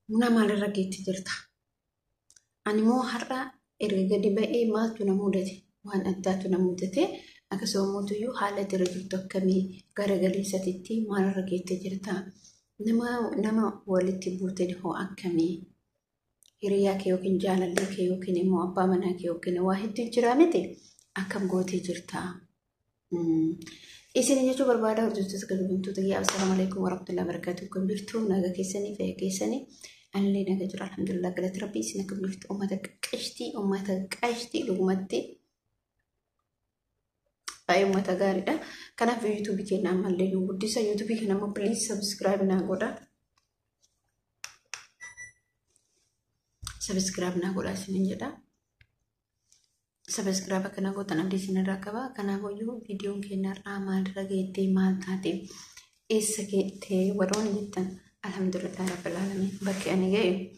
nama lirrageetti jirta. Ani moo har'a erga gadi ba'ee maaltu na mudate waan addaatu na mudate akkasuma mootuyyuu haala dira jirtu akkamii garagaleessatitti maal rageetti jirta nama walitti buutee hoo akkamii hiriyaa kee yookiin jaalallee kee yookiin immoo abbaa manaa kee yookiin waa hedduu jira miti akkam gootee jirta. Isin jechuu barbaada hordoftoota galbintoota yaa assalamu alaykum warahmatullahi wabarakatuh kan jirtu naga keessanii fayya keessanii أنا نجد الحمد لله قلت ربي سنك بلفت أمتك قشتي لقمتي أي أمتك قارئة كان في يوتيوب كنا عمل لي ودي سا يوتيوب كنا ما بليز سبسكرايب ناقودا سبسكرايب ناقودا سنين جدا سبسكرايب كنا قودا نبدي سنين راكبا كنا بيو فيديو كنا رامال رجيتي مال تاتي إسكتي ورون جدا الحمد لله رب العالمين بك أنا جاي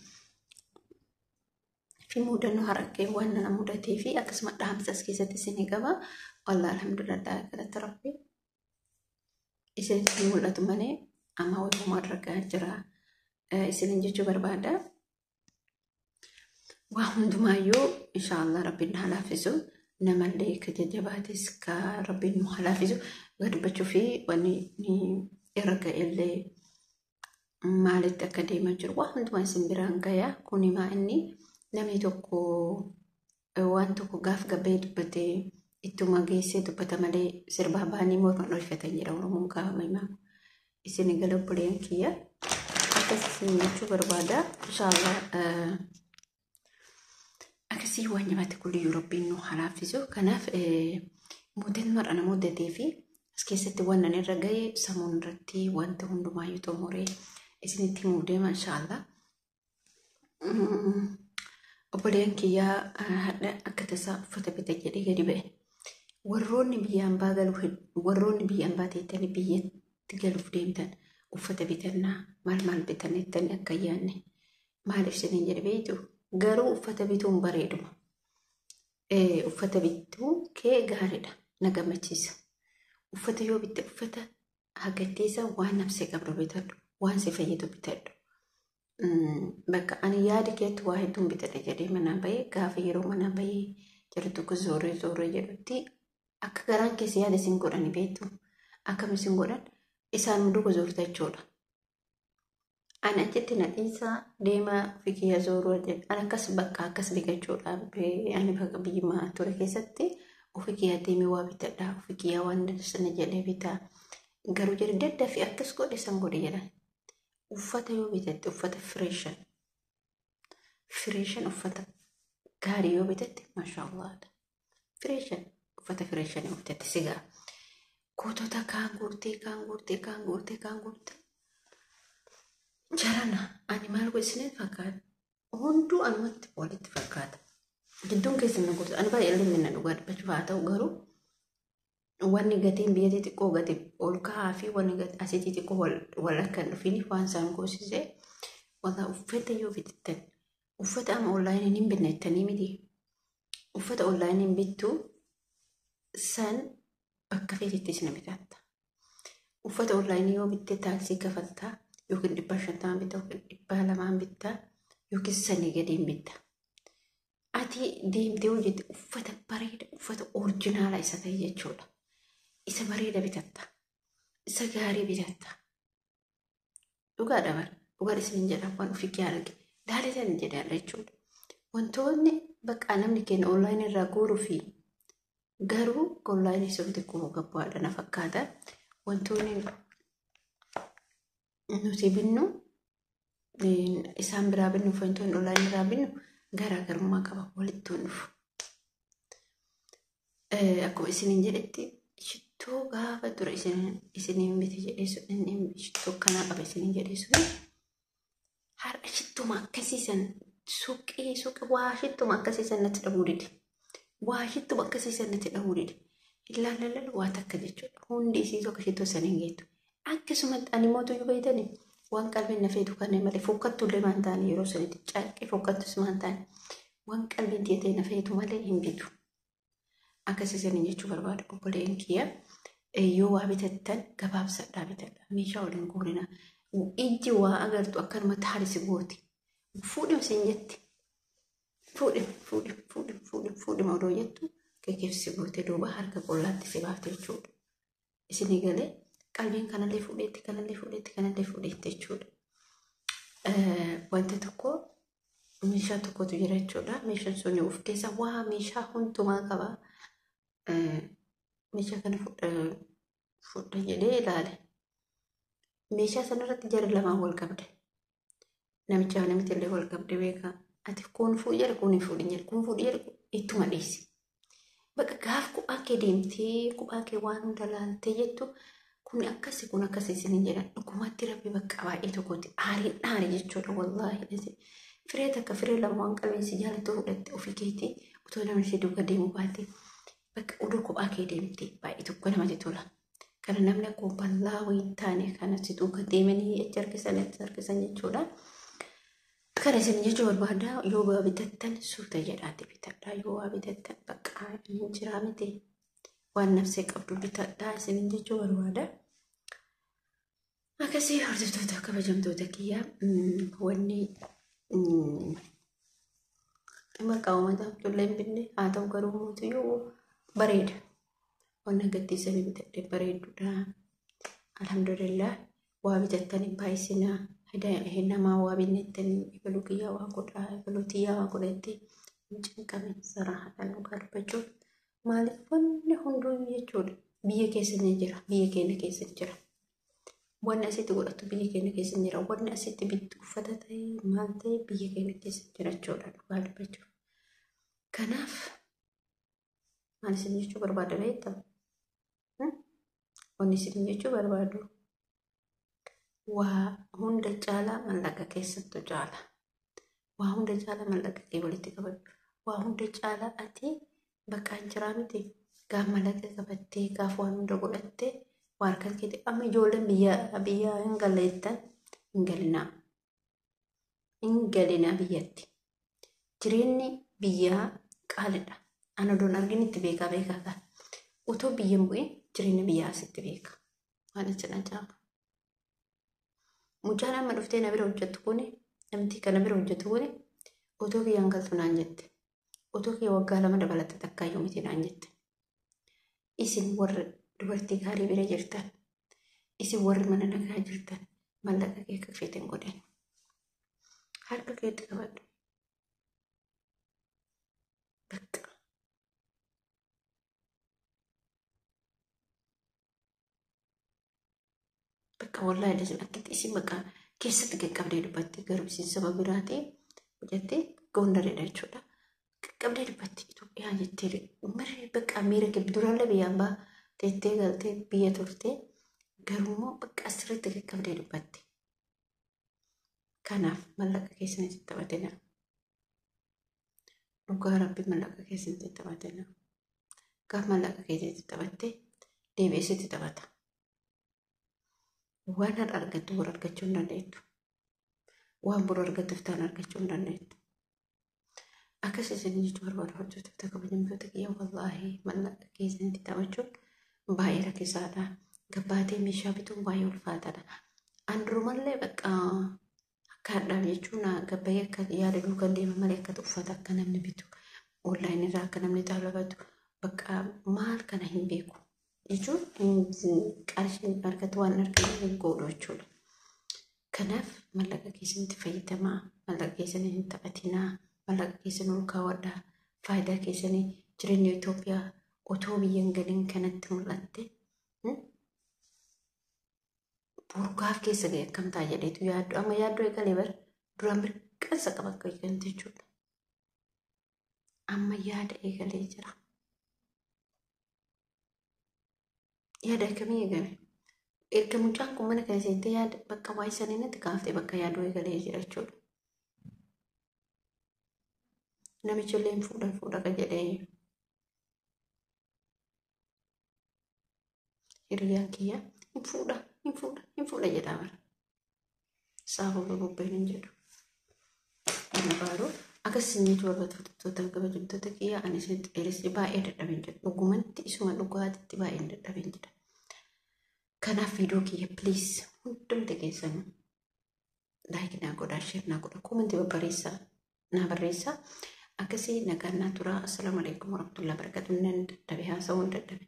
في مودة نهارك وانا مودتي في أقسم دهم سكيسة سنة قبا والله الحمد لله كذا تربي إسن في مولة تمني أما هو مرة كجرا إسن جوجو بربادا وهم دمايو إن شاء الله ربنا حلافزو نملي كجباتس كربنا حلافزو قد بتشوفي واني إرجع اللي مالت أكاديمية جروح عندما يسمبران كيا كوني ما إني نمي توكو وانتوكو غاف قبيت بدي إتوما جيسي تبتا مالي سرباباني مور من رفتا نجرا ورمونكا ميما إسيني قلب بلين كيا أكسي نيشو بربادا إن شاء الله أكسي وانيا ما تقول يوروبين نو حلافيزو كناف مودن مر أنا مودتي في أسكيستي وانا نرغي سامون رتي وانتو هندو ما يتوموري إسنتي مودة ما شاء الله وبعدين كيا هذا أكتسا فتبت جدي غريبة وروني بيان باغل وروني بيان باتي تاني بيان تقلو فديمتان وفتبتنا مال بتاني تاني أكياني مالف سنين جربيتو قالوا فتبتو مبريدو وفتبتو كي غاردا نغمتيسا وفتيو بيت فتا هكتيسا وان نفسي قبل بيتادو وان سيفيدو بيتادو بك أنا يادي كيت واحد دم بيتادو جدي منا باي كافيرو منا باي جرتو كزوري جرتي أكغران كيسي يادي سنقراني بيتو أكام سنقران إسان مدو كزورتا جولا أنا جتنا إنسا ديما فيكي يزورو أنا كسبك كسبك جولا يعني بك بيما توركي ستي وفيكي هديمي وابتدا وفيكي يوان سنة جدي بيتا قالوا جردد في أكسكو لسنقو ديلا وفتا يو بيتت وفتا فريشن وفتا كاري يو بيتت ما شاء الله فريشن وفتا فريشن وفتا سيغا كوتوتا كان غورتي جرانا أني مالكو سنين فكات هندو أنمت بوليت فكات جدون كيسنا قلت أنا بقى يلي من الوقت بشوفها وقالوا واني قاتين بيدي تكو قاتي أولكا في واني قات أسيتي تكو ولا كان فيني وانسان كوسي والله وفتا يو بيتتن وفتا أما أونلاين نيم بنتني مدي وفتا أونلاين بيتو سن بكفي تتسنا بتاعتا وفتا أونلاين يو بيت تاكسي كفتا يمكن دباشنتان بيتا وكن دبالمان بيتا يمكن سنة قديم بيتا أتي ديم وجد وفتا بريد وفتا أورجينالا إسا تيجي جولا إسا بريدة بتاتا إسا غاري بتاتا وقا دمر وقا اسمين جدا وان في كيارك دالي تان جدا رجولا وانتوني بك أنا منكين أونلاين الراقورو في غارو أونلاين سمتكو قبوا لنا فكاتا وانتوني نسيبنو إسام برابنو فانتون أونلاين برابنو غارا غرما قبا ولدتون أكو إسنين جلتي شتو غابة دور إسنين بتجلسو إنهم شتو كنا قبا إسنين جلسو هار شتو ما كسيسن سوق واشتو ما كسيسن نتدهوريد واشتو ما كسيسن نتدهوريد إلا لا واتك جيجو هندي سيسو كشتو سنين akkasumatti ani mootu yubaytani waan qalbiin na feetu kanneen malee fokkattu illee maan taane yeroo sanitti calqee fokkattus maan taane waan qalbiin dietee na feetu malee hin bitu akkasisanii jechuu barbaada obboleen kiyya yoo waa bitattan gabaabsadhaa bitadha meeshaa waliin guurina ijji waa agartu akkanumatti haalisi gooti fuudhim siin jetti. Fuudhim odoo jettu keekkeefsi gootee duuba harka qullaatti si baafte jechuudha. Isin galee qalbiin kanallee fuudheetti jechuudha. Wanta tokko meeshaa tokkotu jira jechuudha. Meeshaan sun of keessa waa meeshaa hundumaa qaba. Meeshaa kana fudha jedhee ilaale. Meeshaa sanarratti jara lamaan wal qabde. Namichaaf namichi illee wal qabde beekaa. Ati kun fuudhi jedha kun hin fuudhin jedha kun fuudhi jedha ittuma dhiisi. Bakka gaaf kophaa kee deemtee kophaa kee waan hunda laaltee jettu kun akkasi isin jedhan dhugumatti rabbi bakka baay'ee tokkotti aariin dhaare jechuudha wallaahi. Firee takka firee lamaan qalbiinsi jaalatu fudhatte ofii keetii otoo namni si duuka deemu baate bakka oduu kophaa kee deemtee baay'ee tokko namatti tola. Kana namni akkuma bal'aa wayii taane kana si duuka deemanii achi harkisan jechuudha. Kana isin jechuu barbaada yoo waa bitattan suuta jedhaatti bitadhaa yoo waa bitattan bakka hin jiraa miti waan nafsee qabdu bitadhaa isin jechuu barbaada. Akkasii hordoftoota kabajamtoota kiyyaa wanni maqaa uummataaf tullee hin binne haa ta'u garuu mootiyyuu bareeda. Wanna gaddiisanii bitadhee bareedduudha. Alhamdulillah waa bitattan hin baay'isinaa. Nama waa binnettanii ibaluu kiyyaa waa godhaa ibaluu tiyyaa waa godhattee hin cinqamin saraadhaan dhugaa dubbachuun maaliif wanni hunduu jechuudha biyya keessa ni jira biyya keenya keessa jira wanni asitti godhattu biyya keenya keessa jira wanni asitti bittu uffata ta'ee maal ta'ee biyya keenya keessa jira jechuudha dhugaa dubbachuun kanaaf maal isin jechuu barbaada beektaa wanni isin jechuu barbaadu. Waa hunda caalaa mallaqa keessattuu caala. Waa hunda caalaa mallaqa kee walitti qabadhu. Waa hunda caalaa ati bakka hin jiraa miti. Gaaf mallaqa qabattee gaaf waan hunda godhattee waan harka keetii amma ijoolleen biyya hin galleettan hin galinaa. Hin galinaa biyyatti. Jireenyi biyyaa qaalidha. Ana odoon arginitti beekaa kan. Utoo biyya hin bu'in jireenya biyyaa asitti beeka. Waan isin ajaa'iba. Mucaan amma dhuftee na bira hojjettu kuni namti kana bira hojjettu kuni otoo kiyyaan galtu naan jette. Otoo kiyya waggaa 2 dabalatte takkaayyuu miti naan jette. Isin warra dubartii gaarii bira jirtan isin warri mana nagaa jirtan mallaqa kee kaffeetiin godhin. Harka keetti qabadhu. Bakka wallahi lezin akkitti isin bakka keessatti qaqqabdee dubbatti garuu isin saba biraatii jettee Gondareedha jechuudha. Qaqqabdee dubbatti Itoophiyaa jettee maree bakka miira kee duraallee biyyaan baa teettee galtee biyya turtee garuu immoo bakka asirratti qaqqabdee dubbatti. Kanaaf mallaqa keessanitti taphatina. Dhugaa rabbi mallaqa keessanitti taphatina. Gaaf mallaqa keessanitti taphattee deebi'eessitti taphata. Waan argattu bor argachuu hin dandeettu. Waan bor argattuuf ta'an argachuu hin dandeettu. Akkas isin jechuu barbaadu hojjettoota kabajamtoota kiyya wallaahi mallaqa keessanitti taphachuun baay'ee rakkisaadha. Gabbaatee meeshaa bituun baay'ee ulfaataadha. Andurumallee bakka akka hadhaaf jechuun gabbayee akka yaada duukaan deema malee akka uffata akka namni bitu online irraa akka namni taphatu bakka maal kana hin beeku. Jechuun qarshiin argatu waan argatu godhu jechuudha. Kanaaf mallaqa keessanitti fayyadamaa, mallaqa keessanii hin taphatinaa, mallaqa keessanii ol kaawwadhaa, faayidaa keessanii jireenya Itoophiyaa otoo biyya hin galiin kanatti mul'atte burgaaf keessa ga'e akkam ta'a jedheetu yaaddu. Amma yaaddu eegalee bara duraan mirqansa qaba akka eegalte jechuudha. Amma yaada eegalee jira. Yaada akkamii eegame? Erga mucaan kun mana kana seentee yaada bakka waa'ee sanii natti kaaftee bakka yaaduu eegalee jira jechuudha. Namichi illee fuudha kan jedhee hiriyaan kiyya hin fuudha jedhaa bara. Saafuu bubbeen hin jedhu. Ana baaruu akkasiin jechuun barbaadatoota kabajamtoota kiyya ani isinitti dheeressee baay'ee dadhabeen jedhu. Dhugumatti isuma dhugaatitti baay'ee dadhabeen jedha. Kanaaf viidiyoo kiyya please hundumti keessanii laayik naa godhaa sheer naa godha koomentii babbareessaa naa barreessaa akkasii nagaan naa turaa. Assalaamu alaikum warahmatullahi wabarakatuh. Nan dadhabe haasa'uu hin dadhabe.